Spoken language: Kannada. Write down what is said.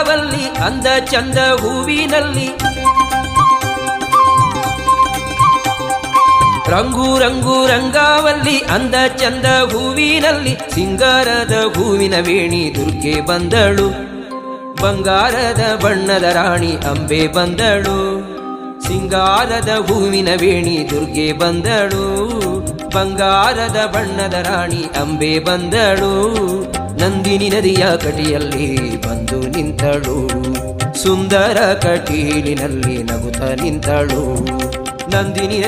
ರಂಗಾವಲ್ಲಿ ಅಂದ ಚಂದ ಹೂವಿನಲ್ಲಿ ರಂಗು ರಂಗು ರಂಗಾವಲ್ಲಿ ಅಂದ ಚಂದ ಹೂವಿನಲ್ಲಿ ಸಿಂಗಾರದ ಹೂವಿನ ವೇಣಿ ದುರ್ಗೆ ಬಂದಳು ಬಂಗಾರದ ಬಣ್ಣದ ರಾಣಿ ಅಂಬೆ ಬಂದಳು ಸಿಂಗಾರದ ಹೂವಿನ ವೇಣಿ ದುರ್ಗೆ ಬಂದಳು ಬಂಗಾರದ ಬಣ್ಣದ ರಾಣಿ ಅಂಬೆ ಬಂದಳು ನಂದಿನಿ ನದಿಯ ಕಟಿಯಲ್ಲಿ ಬಂದು ನಿಂತಳು ಸುಂದರ ಕಟೀಲಿನಲ್ಲಿ ನಗುತ್ತ ನಿಂತಳು ನಂದಿನಿ